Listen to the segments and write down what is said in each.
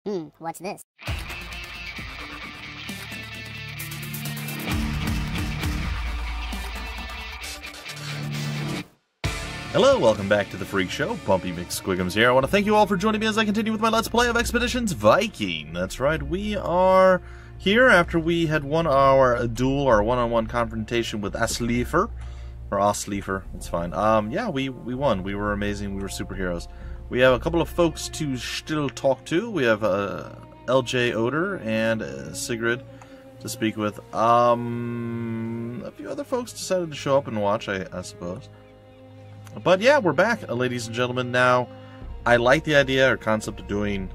What's this? Hello, welcome back to the Freak Show. Bumpy McSquigums here. I want to thank you all for joining me as I continue with my Let's Play of Expeditions Viking. That's right, we are here after we had won our duel, our one-on-one confrontation with Erlingr. Or Erlingr, it's fine. Yeah, we won. We were amazing. We were superheroes. We have a couple of folks to still talk to. We have LJ Oder and Sigrid to speak with. A few other folks decided to show up and watch, I suppose. But yeah, we're back, ladies and gentlemen. Now, I like the idea or concept of doing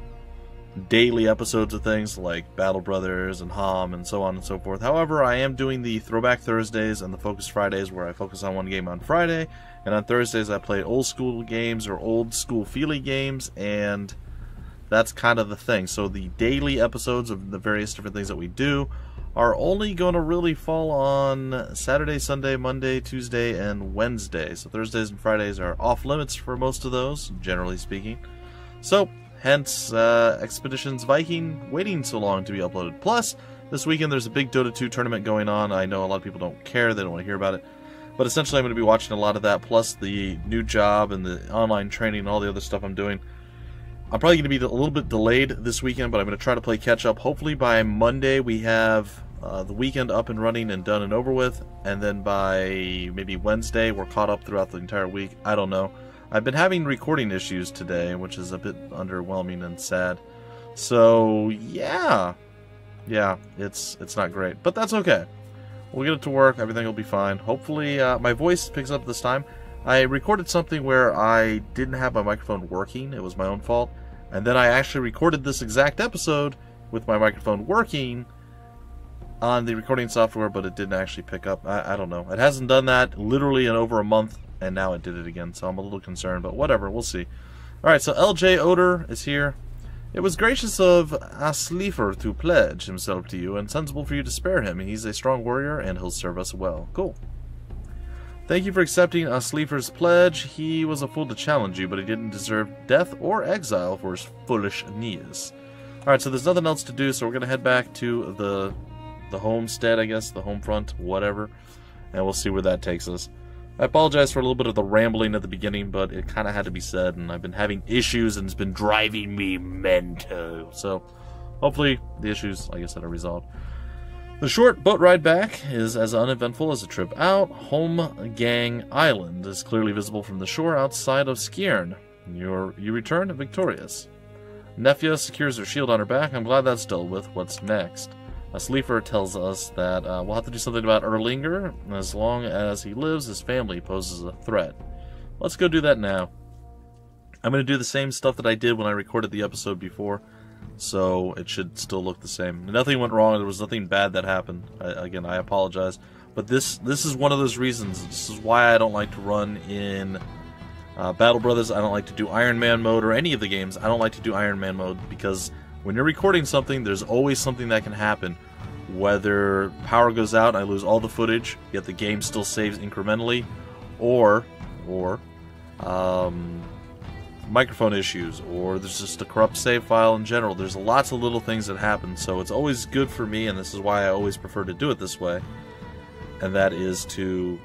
daily episodes of things like Battle Brothers and Hom and so on and so forth. However, I am doing the Throwback Thursdays and the Focus Fridays where I focus on one game on Friday, and on Thursdays I play old school games or old school feely games, and that's kind of the thing. So the daily episodes of the various different things that we do are only going to really fall on Saturday, Sunday, Monday, Tuesday, and Wednesday. So Thursdays and Fridays are off limits for most of those, generally speaking. So, hence, Expeditions Viking waiting so long to be uploaded. Plus, this weekend there's a big Dota 2 tournament going on. I know a lot of people don't care, they don't want to hear about it. But essentially I'm going to be watching a lot of that, plus the new job and the online training and all the other stuff I'm doing. I'm probably going to be a little bit delayed this weekend, but I'm going to try to play catch up. Hopefully by Monday we have the weekend up and running and done and over with, and then by maybe Wednesday we're caught up throughout the entire week. I don't know. I've been having recording issues today, which is a bit underwhelming and sad. So yeah, it's not great, but that's okay. We'll get it to work. Everything will be fine. Hopefully my voice picks up this time. I recorded something where I didn't have my microphone working. It was my own fault. And then I actually recorded this exact episode with my microphone working on the recording software, but it didn't actually pick up. I don't know. It hasn't done that literally in over a month, and now it did it again, so I'm a little concerned, but whatever, we'll see. Alright, so LJ Oder is here. It was gracious of Erlingr to pledge himself to you, and sensible for you to spare him. He's a strong warrior, and he'll serve us well. Cool. Thank you for accepting Erlingr's pledge. He was a fool to challenge you, but he didn't deserve death or exile for his foolish knees. Alright, so there's nothing else to do, so we're going to head back to the homestead, I guess, the home front, whatever, and we'll see where that takes us. I apologize for a little bit of the rambling at the beginning, but it kind of had to be said, and I've been having issues, and it's been driving me mental. So, hopefully, the issues, like I said, are resolved. The short boat ride back is as uneventful as a trip out. Home Gang Island is clearly visible from the shore outside of Skjern. You return victorious. Nefja secures her shield on her back. I'm glad that's dealt with. What's next? Erlingr tells us that we'll have to do something about Erlingr. As long as he lives, his family poses a threat. Let's go do that now. I'm going to do the same stuff that I did when I recorded the episode before, so it should still look the same. Nothing went wrong. There was nothing bad that happened. Again, I apologize. But this is one of those reasons. This is why I don't like to run in Battle Brothers. I don't like to do Iron Man mode or any of the games. I don't like to do Iron Man mode because when you're recording something, there's always something that can happen. Whether power goes out and I lose all the footage, yet the game still saves incrementally, or microphone issues, or there's just a corrupt save file in general. There's lots of little things that happen, so it's always good for me, and this is why I always prefer to do it this way, and that is to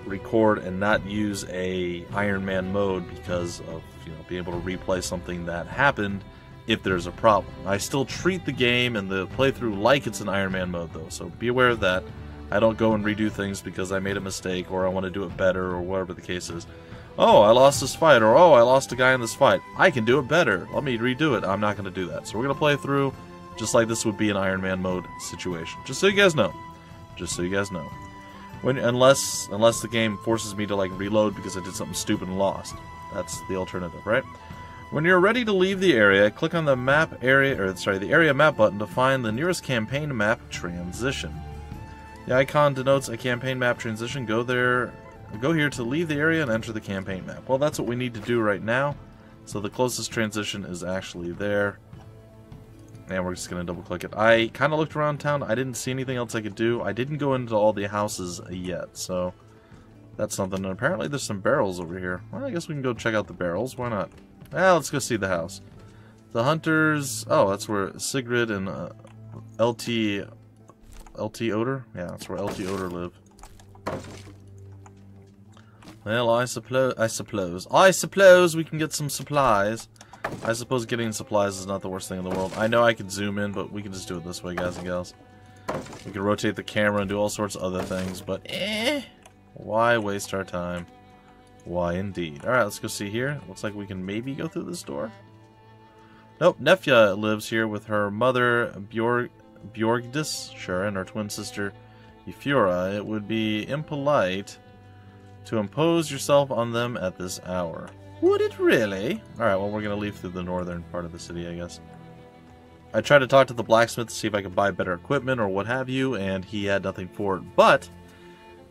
record and not use a Iron Man mode because of, being able to replay something that happened if there's a problem. I still treat the game and the playthrough like it's an Iron Man mode, though, so be aware of that. I don't go and redo things because I made a mistake, or I want to do it better, or whatever the case is. Oh, I lost this fight, or oh, I lost a guy in this fight. I can do it better. Let me redo it. I'm not going to do that. So we're going to play through just like this would be an Iron Man mode situation. Just so you guys know. Just so you guys know. Unless the game forces me to reload because I did something stupid and lost. That's the alternative, right? When you're ready to leave the area, click on the the area map button to find the nearest campaign map transition. The icon denotes a campaign map transition. Go here to leave the area and enter the campaign map. Well, that's what we need to do right now. So the closest transition is actually there. And we're just going to double click it. I kind of looked around town. I didn't see anything else I could do. I didn't go into all the houses yet, so that's something. And apparently there's some barrels over here. Well, I guess we can go check out the barrels. Why not? Well, let's go see the house. The hunters... Oh, that's where Sigrid and LT Oder? Yeah, that's where LT Oder live. Well, I suppose we can get some supplies. I suppose getting supplies is not the worst thing in the world. I know I could zoom in, but we can just do it this way, guys and gals. We can rotate the camera and do all sorts of other things, but why waste our time? Why indeed. Alright, let's go see here. Looks like we can maybe go through this door. Nope, Nefja lives here with her mother, Bjorgdis, sure, and her twin sister, Euphura. It would be impolite to impose yourself on them at this hour. Would it really? Alright, well, we're going to leave through the northern part of the city, I guess. I tried to talk to the blacksmith to see if I could buy better equipment or what have you, and he had nothing for it. But,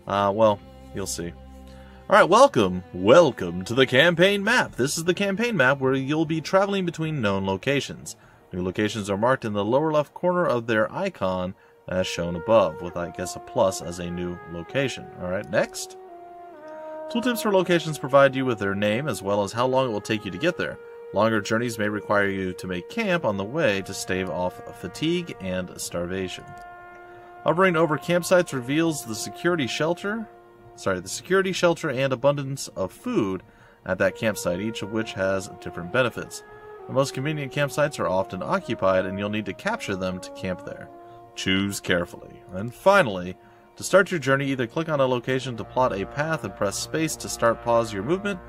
well, you'll see. Alright, welcome to the campaign map. This is the campaign map where you'll be traveling between known locations. New locations are marked in the lower left corner of their icon, as shown above, with, I guess, a plus as a new location. Alright, next. Tooltips for locations provide you with their name, as well as how long it will take you to get there. Longer journeys may require you to make camp on the way to stave off fatigue and starvation. Hovering over campsites reveals the security shelter and abundance of food at that campsite, each of which has different benefits. The most convenient campsites are often occupied, and you'll need to capture them to camp there. Choose carefully. And finally, to start your journey, either click on a location to plot a path and press space to pause your movement,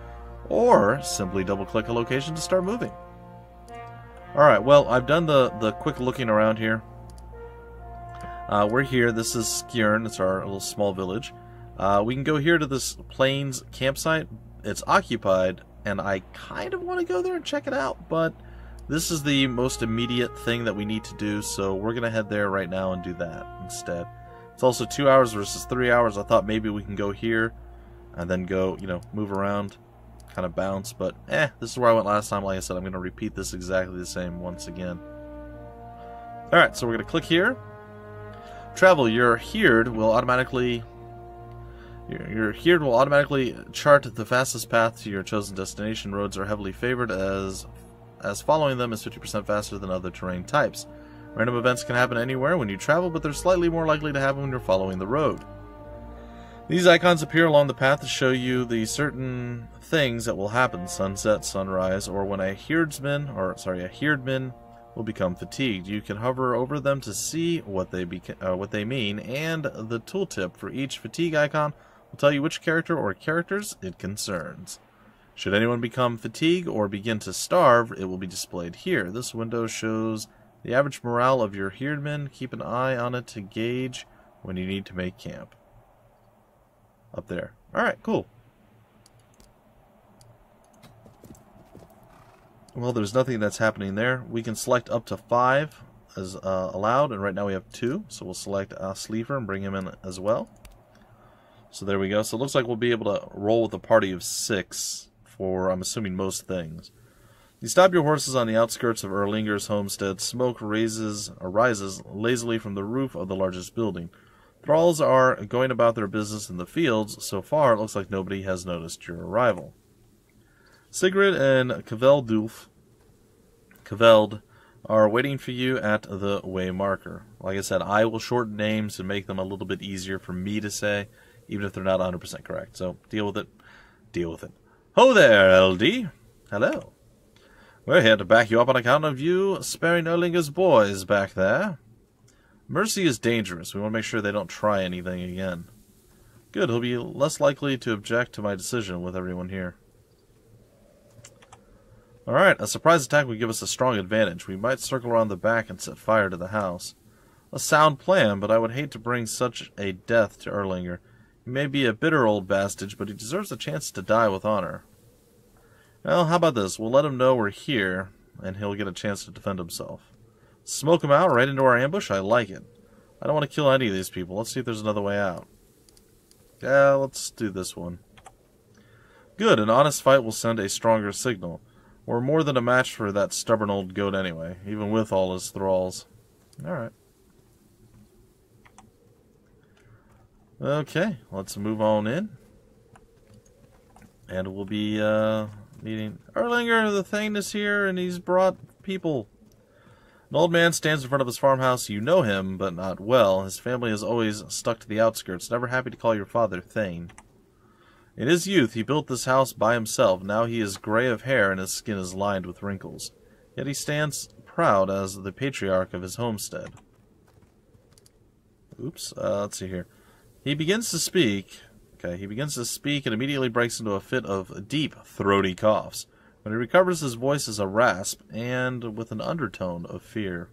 or simply double-click a location to start moving. Alright, well, I've done the quick looking around here. We're here. This is Skjern. It's our little small village. We can go here to this plains campsite. It's occupied, and I kind of want to go there and check it out, but this is the most immediate thing that we need to do, so we're going to head there right now and do that instead. It's also 2 hours versus 3 hours. I thought maybe we can go here and then go, move around, kind of bounce, but this is where I went last time. Like I said, I'm going to repeat this exactly the same once again. Alright, so we're going to click here. Travel. Your Heerd will automatically chart the fastest path to your chosen destination. Roads are heavily favored as following them is 50% faster than other terrain types. Random events can happen anywhere when you travel, but they're slightly more likely to happen when you're following the road. These icons appear along the path to show you the certain things that will happen: sunset, sunrise, or when a Heerdman will become fatigued. You can hover over them to see what they mean, and the tooltip for each fatigue icon will tell you which character or characters it concerns. Should anyone become fatigued or begin to starve, it will be displayed here. This window shows the average morale of your Heerdman. Keep an eye on it to gauge when you need to make camp. Up there. Alright, cool. Well, there's nothing that's happening there. We can select up to 5 as allowed, and right now we have 2, so we'll select Sleeper and bring him in as well. So there we go. So it looks like we'll be able to roll with a party of 6 for, I'm assuming, most things. You stop your horses on the outskirts of Erlingr's homestead. Smoke rises lazily from the roof of the largest building. Thralls are going about their business in the fields. So far, it looks like nobody has noticed your arrival. Sigrid and Kveld are waiting for you at the way marker. Like I said, I will shorten names and make them a little bit easier for me to say, even if they're not 100% correct. So, deal with it. Deal with it. Ho there, LD. Hello. We're here to back you up on account of you sparing Erlingr's boys back there. Mercy is dangerous. We want to make sure they don't try anything again. Good, he'll be less likely to object to my decision with everyone here. Alright, a surprise attack would give us a strong advantage. We might circle around the back and set fire to the house. A sound plan, but I would hate to bring such a death to Erlingr. He may be a bitter old bastard, but he deserves a chance to die with honor. Well, how about this? We'll let him know we're here, and he'll get a chance to defend himself. Smoke him out right into our ambush? I like it. I don't want to kill any of these people. Let's see if there's another way out. Yeah, let's do this one. Good, an honest fight will send a stronger signal. We're more than a match for that stubborn old goat anyway, even with all his thralls. Alright. Okay, let's move on in. And we'll be meeting Erlingr. The Thane is here, and he's brought people. An old man stands in front of his farmhouse. You know him, but not well. His family is always stuck to the outskirts, never happy to call your father Thane. In his youth, he built this house by himself. Now he is gray of hair, and his skin is lined with wrinkles. Yet he stands proud as the patriarch of his homestead. Oops, let's see here. He begins to speak. Okay, he begins to speak and immediately breaks into a fit of deep, throaty coughs. When he recovers, his voice is a rasp and with an undertone of fear.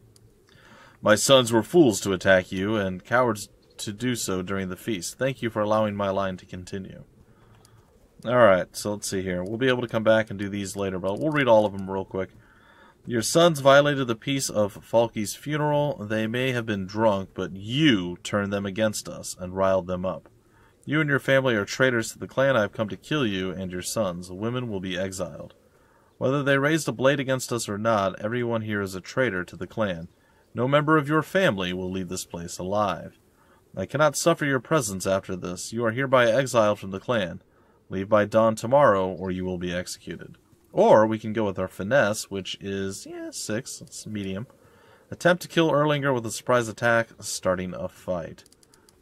My sons were fools to attack you and cowards to do so during the feast. Thank you for allowing my line to continue. Alright, so let's see here. We'll be able to come back and do these later, but we'll read all of them real quick. Your sons violated the peace of Falky's funeral. They may have been drunk, but you turned them against us and riled them up. You and your family are traitors to the clan. I have come to kill you and your sons. The women will be exiled. Whether they raised a blade against us or not, everyone here is a traitor to the clan. No member of your family will leave this place alive. I cannot suffer your presence after this. You are hereby exiled from the clan. Leave by dawn tomorrow, or you will be executed. Or we can go with our finesse, which is, 6. It's medium. Attempt to kill Erlingr with a surprise attack, starting a fight.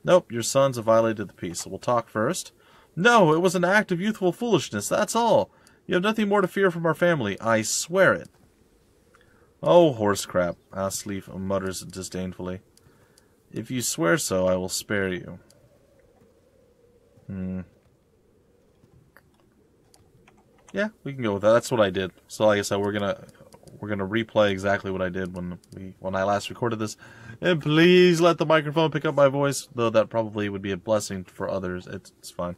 Nope, your sons have violated the peace, so we'll talk first. No, it was an act of youthful foolishness, that's all. You have nothing more to fear from our family, I swear it. Oh, horse crap, Asleaf mutters disdainfully. If you swear so, I will spare you. Yeah, we can go with that. That's what I did. So like I said, we're gonna replay exactly what I did when I last recorded this. And please let the microphone pick up my voice, though that probably would be a blessing for others. It's fine.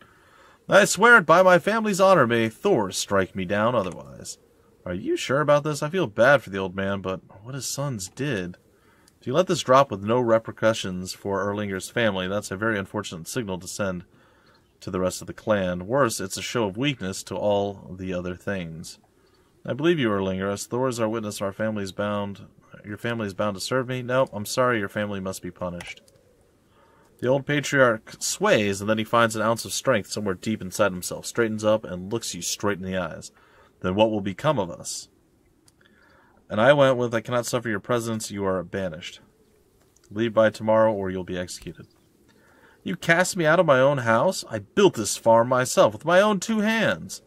I swear it by my family's honor, may Thor strike me down otherwise. Are you sure about this? I feel bad for the old man, but what his sons did. If you let this drop with no repercussions for Erlingr's family, that's a very unfortunate signal to send to the rest of the clan. Worse, it's a show of weakness to all the other things. I believe you, Erlingr. As Thor is our witness, your family is bound to serve me. No, I'm sorry, your family must be punished. The old patriarch sways, and then he finds an ounce of strength somewhere deep inside himself, straightens up, and looks you straight in the eyes. Then what will become of us? And I went with, I cannot suffer your presence, you are banished. Leave by tomorrow, or you'll be executed. You cast me out of my own house? I built this farm myself, with my own 2 hands.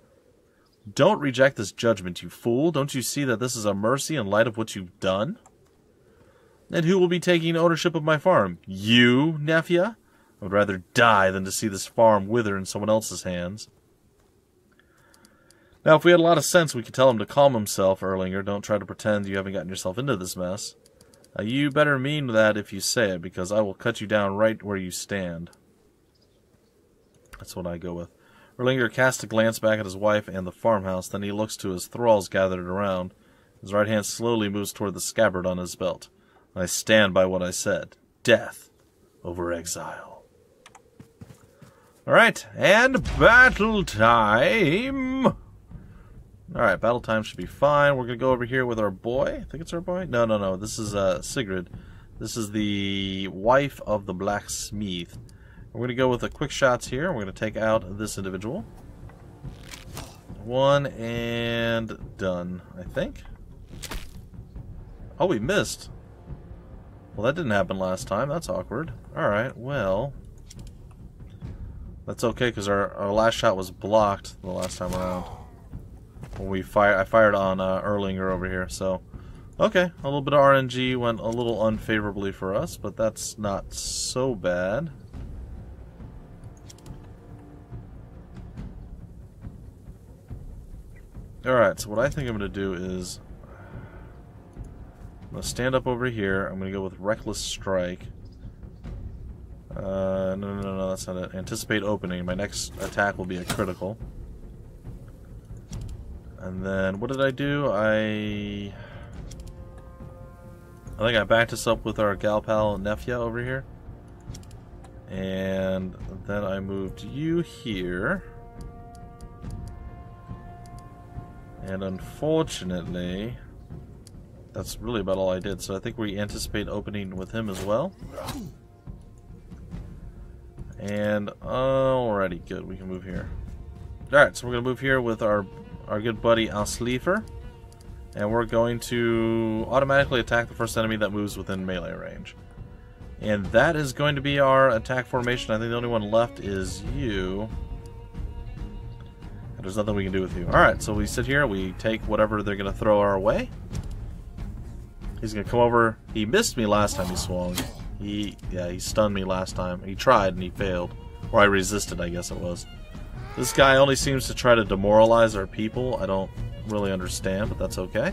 Don't reject this judgment, you fool. Don't you see that this is a mercy in light of what you've done? And who will be taking ownership of my farm? You, nephew? I would rather die than to see this farm wither in someone else's hands. Now, if we had a lot of sense, we could tell him to calm himself, Erlingr. Don't try to pretend you haven't gotten yourself into this mess. You better mean that if you say it, because I will cut you down right where you stand. That's what I go with. Erlingr casts a glance back at his wife and the farmhouse, then he looks to his thralls gathered around. His right hand slowly moves toward the scabbard on his belt. I stand by what I said. Death over exile. Alright, and battle time! Alright, battle time should be fine. We're going to go over here with our boy. I think it's our boy? No. This is Sigrid. This is the wife of the blacksmith. We're going to go with the quick shots here. We're going to take out this individual. 1 and done, I think. Oh, we missed. Well, that didn't happen last time. That's awkward. Alright, well. That's okay, because our last shot was blocked the last time around. When I fired on Erlingr over here, so. Okay, a little bit of RNG went a little unfavorably for us, but that's not so bad. Alright, so what I think I'm going to do is I'm going to stand up over here. I'm going to go with Reckless Strike. No, that's not it. Anticipate opening. My next attack will be a critical. And then, what did I do? I think I backed us up with our gal pal Nefya over here. And then I moved you here. And unfortunately, that's really about all I did. So I think we anticipate opening with him as well. And alrighty, good. We can move here. Alright, so we're going to move here with our good buddy Asleefer. And we're going to automatically attack the first enemy that moves within melee range. And that is going to be our attack formation. I think the only one left is you. And there's nothing we can do with you. Alright, so we sit here, we take whatever they're going to throw our way. He's going to come over. He missed me last time he swung. He stunned me last time. He tried and he failed. Or I resisted, I guess it was. This guy only seems to try to demoralize our people. I don't really understand, but that's okay.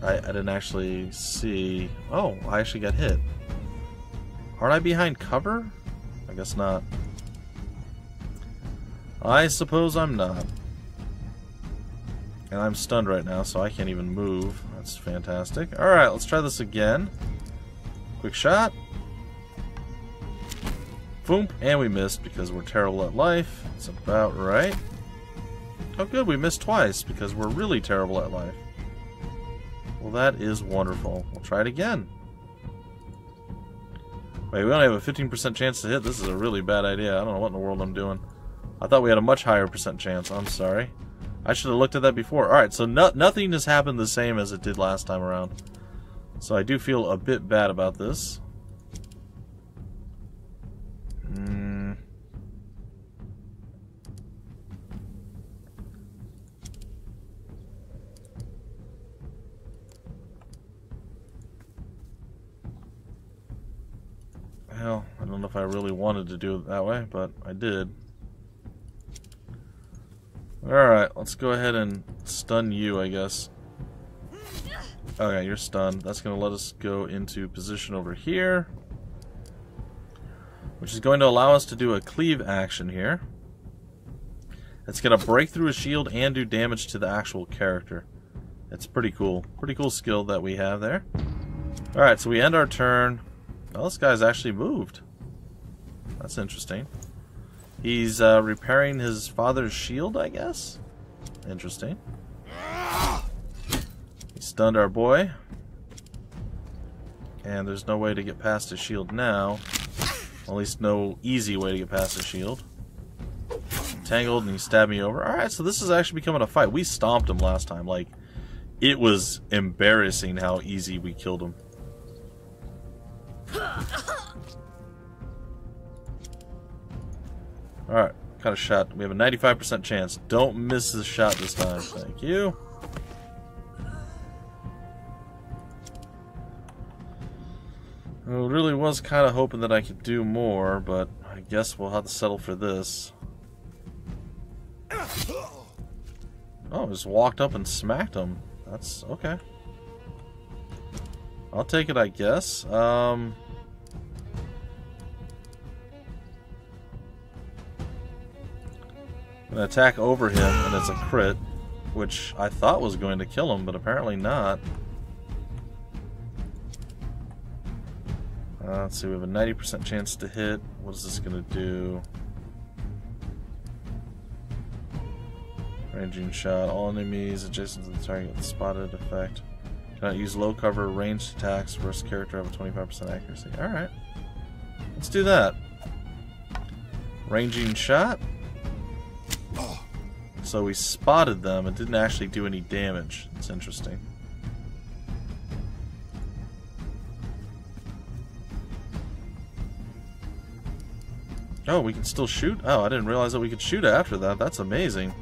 I didn't actually see... Oh, I actually got hit. Aren't I behind cover? I guess not. I suppose I'm not. And I'm stunned right now, so I can't even move. That's fantastic. Alright, let's try this again. Quick shot. Boom. And we missed because we're terrible at life. That's about right. Oh good, we missed twice because we're really terrible at life. Well, that is wonderful. We'll try it again. Wait, we only have a 15% chance to hit. This is a really bad idea. I don't know what in the world I'm doing. I thought we had a much higher percent chance. I'm sorry. I should have looked at that before. Alright, so nothing has happened the same as it did last time around. So I do feel a bit bad about this. Well, I don't know if I really wanted to do it that way, but I did. Alright, let's go ahead and stun you, I guess. Okay, you're stunned. That's going to let us go into position over here, which is going to allow us to do a cleave action here. It's going to break through a shield and do damage to the actual character. It's pretty cool. Pretty cool skill that we have there. Alright, so we end our turn. Well, this guy's actually moved. That's interesting. He's repairing his father's shield, I guess? Interesting. He stunned our boy. And there's no way to get past his shield now. At least no easy way to get past his shield. Tangled and he stabbed me over. Alright, so this is actually becoming a fight. We stomped him last time. Like, it was embarrassing how easy we killed him. Alright, got a shot. We have a 95% chance. Don't miss the shot this time. Thank you. I really was kind of hoping that I could do more, but I guess we'll have to settle for this. Oh, just walked up and smacked him. That's okay. I'll take it, I guess. I'm gonna attack over him, and it's a crit, which I thought was going to kill him, but apparently not. Let's see, we have a 90% chance to hit. What is this gonna do? Ranging shot. All enemies adjacent to the target with spotted effect. Cannot use low cover ranged attacks versus character have a 25% accuracy. Alright. Let's do that. Ranging shot. So we spotted them and didn't actually do any damage. It's interesting. Oh, we can still shoot? Oh, I didn't realize that we could shoot after that. That's amazing.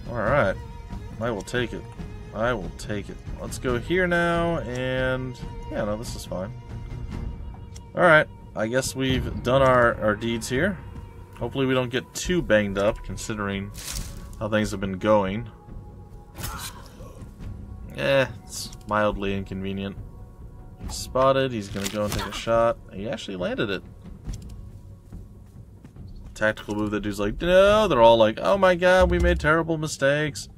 Alright. I will take it. I will take it. Let's go here now, and... yeah, no, this is fine. Alright. I guess we've done our deeds here. Hopefully we don't get too banged up, considering how things have been going. It's mildly inconvenient. He's spotted. He's going to go and take a shot. He actually landed it. Tactical move, that dude's like, no. They're all like, oh my god, we made terrible mistakes.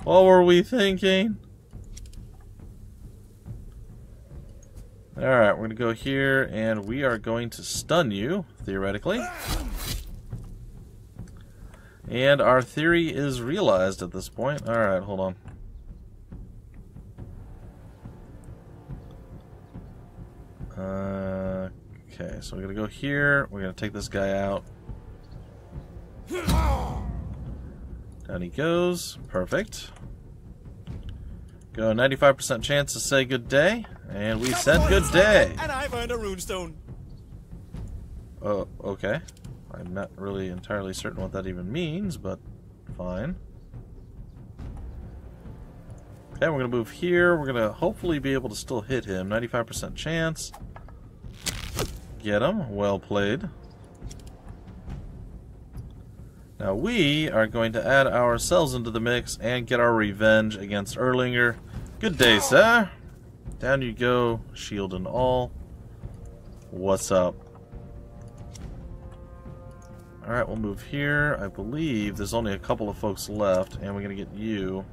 What were we thinking? Alright, we're going to go here, and we are going to stun you, theoretically. And our theory is realized at this point. Alright, hold on. Okay, so we're going to go here. We're going to take this guy out. Down he goes. Perfect. Go 95% chance to say good day. And we said good day. And I've earned a runestone. Oh, okay. I'm not really entirely certain what that even means, but fine. Okay, we're going to move here. We're going to hopefully be able to still hit him. 95% chance. Get him. Well played. Now we are going to add ourselves into the mix and get our revenge against Erlingr. Good day, sir. Down you go, shield and all. What's up? Alright, we'll move here. I believe there's only a couple of folks left, and we're going to get you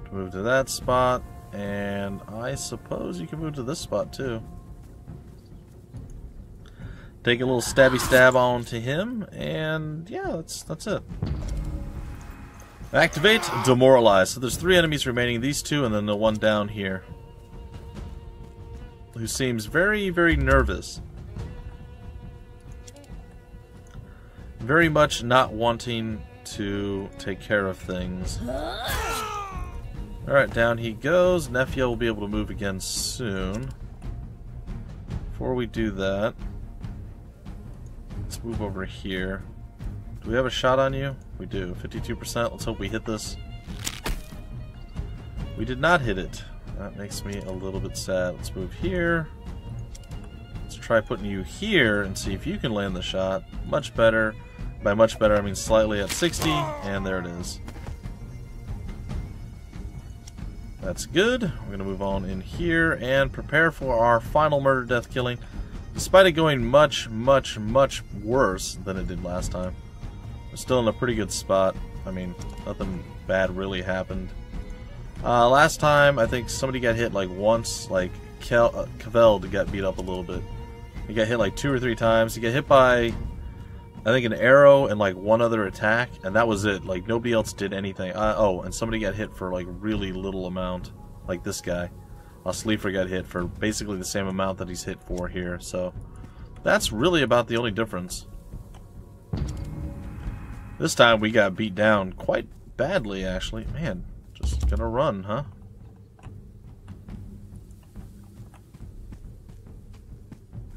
to move to that spot, and I suppose you can move to this spot too. Take a little stabby stab on to him, and yeah, that's it. Activate, demoralize. So there's 3 enemies remaining, these 2, and then the one down here, who seems very, very nervous. Very much not wanting to take care of things. Alright, down he goes. Nephew will be able to move again soon. Before we do that, let's move over here. Do we have a shot on you? We do. 52%. Let's hope we hit this. We did not hit it. That makes me a little bit sad. Let's move here. Let's try putting you here and see if you can land the shot. Much better. By much better, I mean slightly at 60, and there it is. That's good. We're going to move on in here and prepare for our final murder death killing. Despite it going much, much, much worse than it did last time, we're still in a pretty good spot. I mean, nothing bad really happened. Last time, I think somebody got hit like once, like Caveld got beat up a little bit. He got hit like 2 or 3 times. He got hit by, I think, an arrow and like one other attack, and that was it. Like nobody else did anything. Oh, and somebody got hit for like really little amount, like this guy. Sleeper got hit for basically the same amount that he's hit for here. So that's really about the only difference. This time we got beat down quite badly, actually. Man, just gonna run, huh?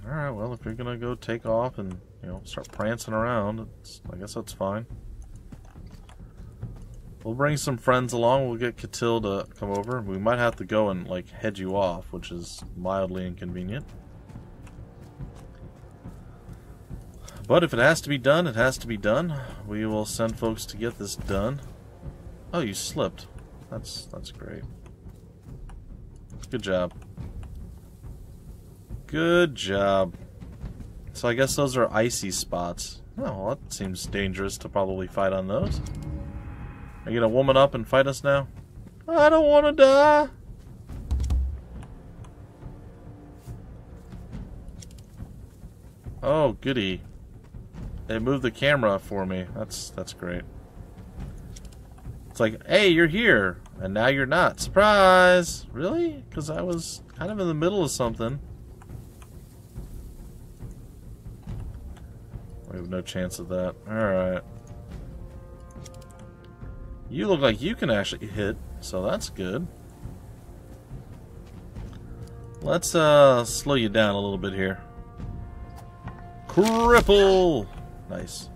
Alright, well, if you're gonna go take off and, you know, start prancing around, I guess that's fine. We'll bring some friends along. We'll get Catil to come over. We might have to go and, like, head you off, which is mildly inconvenient. But if it has to be done, it has to be done. We will send folks to get this done. Oh, you slipped. That's great. Good job. Good job. So I guess those are icy spots. Oh, well, that seems dangerous to probably fight on those. Are you gonna woman up and fight us now? I don't want to die. Oh, goody. They moved the camera for me. That's great. It's like, hey, you're here, and now you're not. Surprise! Really? Because I was kind of in the middle of something. We have no chance of that. Alright. You look like you can actually hit, so that's good. Let's slow you down a little bit here. Cripple! Nice.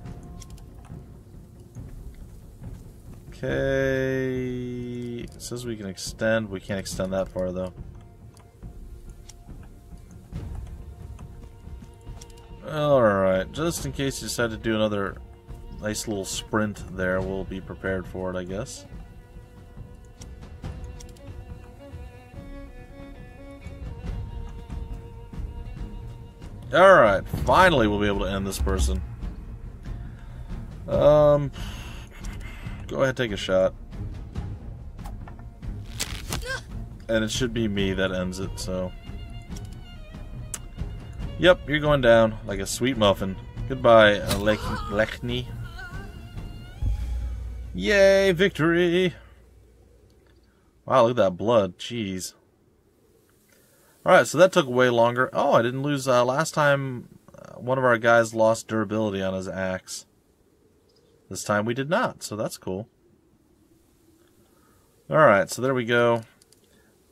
Okay. It says we can extend. We can't extend that far, though. Alright. Just in case you decide to do another nice little sprint there, we'll be prepared for it, I guess. Alright. Finally, we'll be able to end this person. Go ahead, take a shot. And it should be me that ends it, so. Yep, you're going down like a sweet muffin. Goodbye, Lechny. Yay, victory! Wow, look at that blood. Jeez. Alright, so that took way longer. Oh, I didn't lose. Last time, one of our guys lost durability on his axe. This time we did not, so that's cool. Alright, so there we go.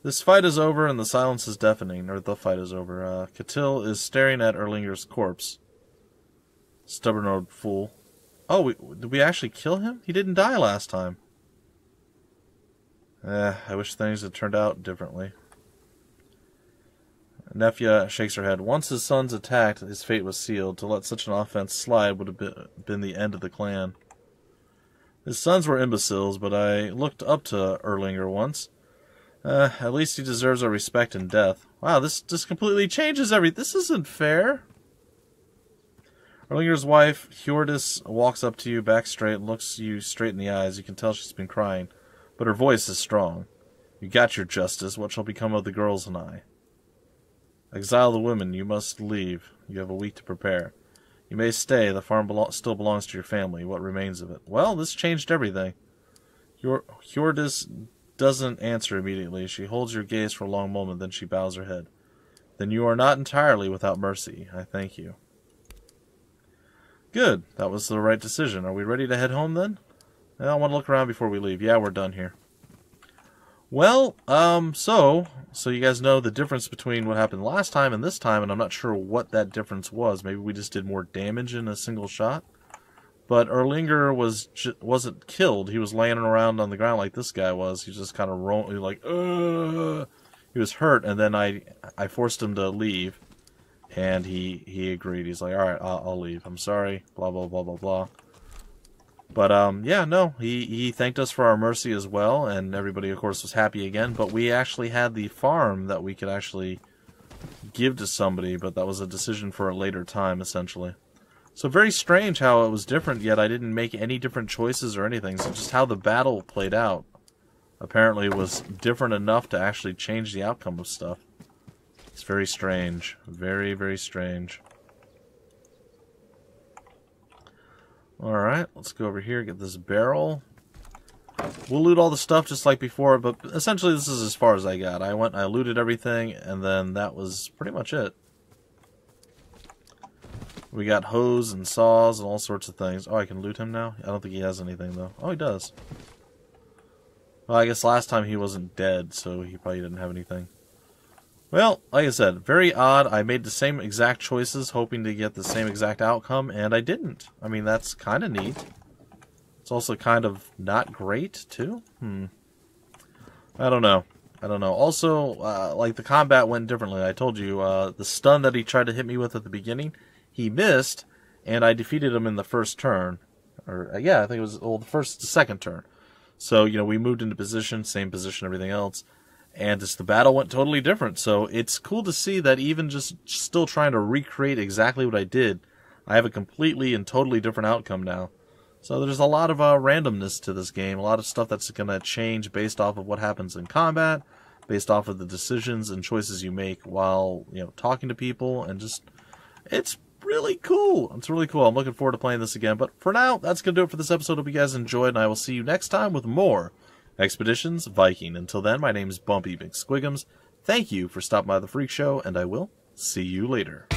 This fight is over and the silence is deafening, or the fight is over. Catil is staring at Erlingr's corpse. Stubborn old fool. Oh, did we actually kill him? He didn't die last time. I wish things had turned out differently. Nefja shakes her head. Once his sons attacked, his fate was sealed. To let such an offense slide would have been the end of the clan. His sons were imbeciles, but I looked up to Erlingr once. At least he deserves our respect in death. Wow, this just completely changes everything. This isn't fair. Erlingr's wife, Hjordis, walks up to you, back straight, and looks you straight in the eyes. You can tell she's been crying, but her voice is strong. You got your justice. What shall become of the girls and I? Exile the women. You must leave. You have a week to prepare. You may stay. The farm still belongs to your family. What remains of it? Well, this changed everything. Hjordis doesn't answer immediately. She holds your gaze for a long moment, then she bows her head. Then you are not entirely without mercy. I thank you. Good. That was the right decision. Are we ready to head home then? I want to look around before we leave. Yeah, we're done here. Well, so you guys know the difference between what happened last time and this time, and I'm not sure what that difference was. Maybe we just did more damage in a single shot. But Erlingr wasn't killed. He was laying around on the ground like this guy was. He just kind of rolling, like, ugh. He was hurt, and then I forced him to leave, and he agreed. He's like, all right, I'll leave. I'm sorry, blah, blah, blah, blah, blah. But, yeah, no, he thanked us for our mercy as well, and everybody, of course, was happy again. But we actually had the farm that we could actually give to somebody, but that was a decision for a later time, essentially. So very strange how it was different, yet I didn't make any different choices or anything. So just how the battle played out apparently was different enough to actually change the outcome of stuff. It's very strange. Very, very strange. Alright, let's go over here, get this barrel. We'll loot all the stuff just like before, but essentially this is as far as I got. I looted everything, and then that was pretty much it. We got hoes and saws and all sorts of things. Oh, I can loot him now? I don't think he has anything, though. Oh, he does. Well, I guess last time he wasn't dead, so he probably didn't have anything. Well, like I said, very odd. I made the same exact choices, hoping to get the same exact outcome, and I didn't. I mean, that's kind of neat. It's also kind of not great, too. I don't know. Also, like, the combat went differently. I told you, the stun that he tried to hit me with at the beginning, he missed, and I defeated him in the first turn. Or, yeah, I think it was, well, the second turn. So, you know, we moved into position, same position, everything else. And just the battle went totally different. So it's cool to see that even just still trying to recreate exactly what I did, I have a completely and totally different outcome now. So there's a lot of randomness to this game. A lot of stuff that's going to change based off of what happens in combat, based off of the decisions and choices you make while, you know, talking to people. And just, it's really cool. It's really cool. I'm looking forward to playing this again. But for now, that's going to do it for this episode. Hope you guys enjoyed, and I will see you next time with more Expeditions Viking. Until then, my name is Bumpy McSquigums. Thank you for stopping by the Freak Show, and I will see you later.